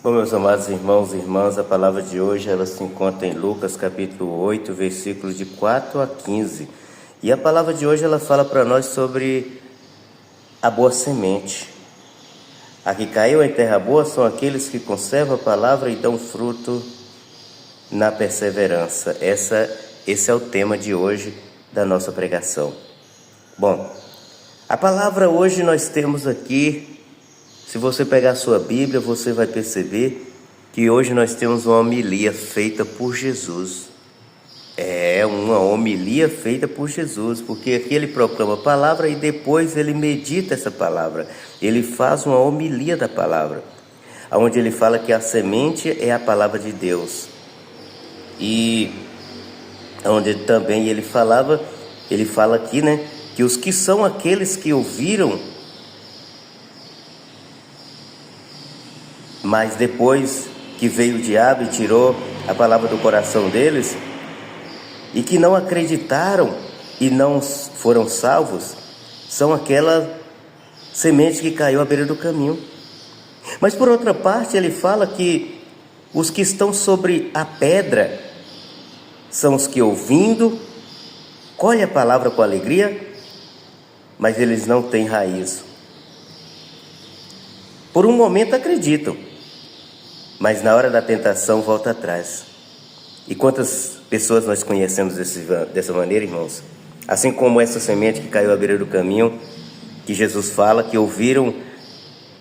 Bom, meus amados irmãos e irmãs, a palavra de hoje ela se encontra em Lucas capítulo 8, versículos de 4 a 15. E a palavra de hoje ela fala para nós sobre a boa semente. A que caiu em terra boa são aqueles que conservam a palavra e dão fruto na perseverança. Esse é o tema de hoje da nossa pregação. Bom, a palavra hoje nós temos aqui. Se você pegar a sua Bíblia, você vai perceber que hoje nós temos uma homilia feita por Jesus. É uma homilia feita por Jesus, porque aqui ele proclama a palavra e depois ele medita essa palavra. Ele faz uma homilia da palavra, onde ele fala que a semente é a palavra de Deus. E onde também ele fala aqui, que os que são aqueles que ouviram, mas depois que veio o diabo e tirou a palavra do coração deles, e que não acreditaram e não foram salvos, são aquela semente que caiu à beira do caminho. Mas por outra parte ele fala que os que estão sobre a pedra são os que ouvindo, colhem a palavra com alegria, mas eles não têm raiz. Por um momento acreditam, mas na hora da tentação volta atrás. E quantas pessoas nós conhecemos dessa maneira, irmãos? Assim como essa semente que caiu à beira do caminho, que Jesus fala, que ouviram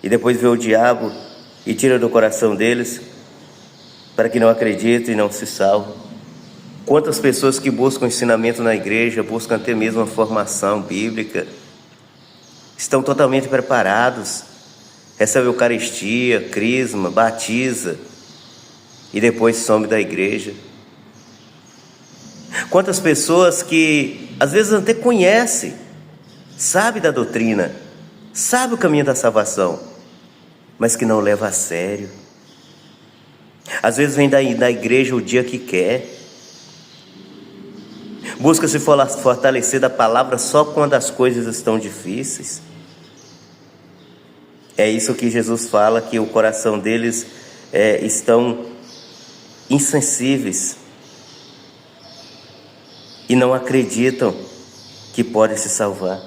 e depois veio o diabo e tira do coração deles, para que não acreditem e não se salvem. Quantas pessoas que buscam ensinamento na igreja, buscam até mesmo uma formação bíblica, estão totalmente preparados, recebe a Eucaristia, crisma, batiza e depois some da igreja. Quantas pessoas que às vezes até conhecem, sabe da doutrina, sabe o caminho da salvação, mas que não leva a sério. Às vezes vem da igreja o dia que quer, busca se fortalecer da palavra só quando as coisas estão difíceis. É isso que Jesus fala, que o coração deles estão insensíveis e não acreditam que podem se salvar.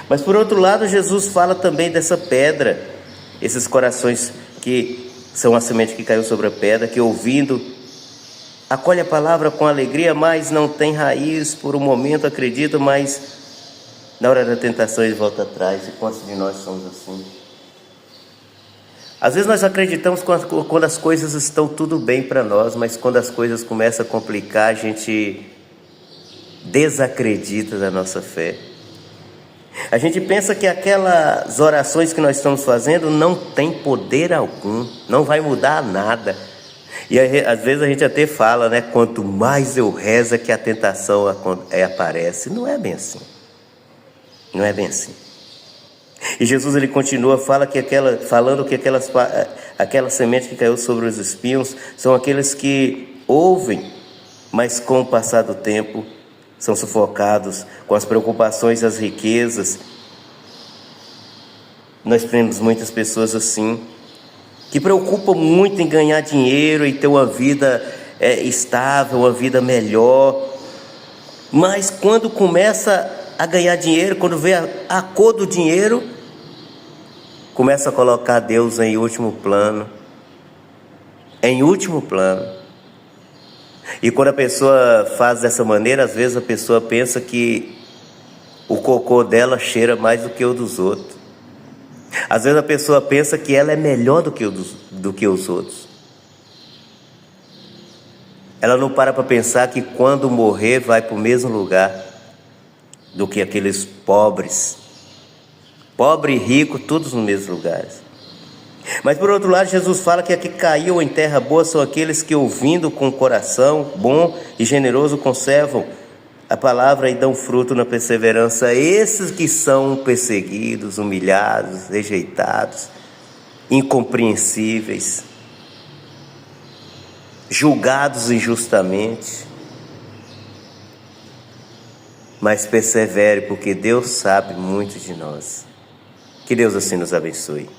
Mas por outro lado, Jesus fala também dessa pedra, esses corações que são a semente que caiu sobre a pedra, que ouvindo, acolhe a palavra com alegria, mas não tem raiz, por um momento acreditam, mas na hora da tentação ele volta atrás. E quantos de nós somos assim? Às vezes nós acreditamos quando as coisas estão tudo bem para nós, mas quando as coisas começam a complicar, a gente desacredita da nossa fé. A gente pensa que aquelas orações que nós estamos fazendo não tem poder algum, não vai mudar nada. E às vezes a gente até fala, quanto mais eu rezo que a tentação aparece. Não é bem assim. Não é bem assim. E Jesus ele continua, falando que aquela semente que caiu sobre os espinhos são aqueles que ouvem, mas com o passar do tempo são sufocados com as preocupações e as riquezas. Nós temos muitas pessoas assim, que preocupam muito em ganhar dinheiro e ter uma vida estável, uma vida melhor, mas quando começa a ganhar dinheiro, quando vê a cor do dinheiro, começa a colocar Deus em último plano. E quando a pessoa faz dessa maneira, às vezes a pessoa pensa que o cocô dela cheira mais do que o dos outros. Às vezes a pessoa pensa que ela é melhor do que os outros. Ela não para pensar que quando morrer vai para o mesmo lugar do que aqueles pobres. Pobre e rico, todos no mesmo lugar. Mas por outro lado, Jesus fala que a que caiu em terra boa são aqueles que ouvindo com o coração bom e generoso conservam a palavra e dão fruto na perseverança. Esses que são perseguidos, humilhados, rejeitados, incompreensíveis, julgados injustamente, mas persevere, porque Deus sabe muito de nós. Que Deus assim nos abençoe.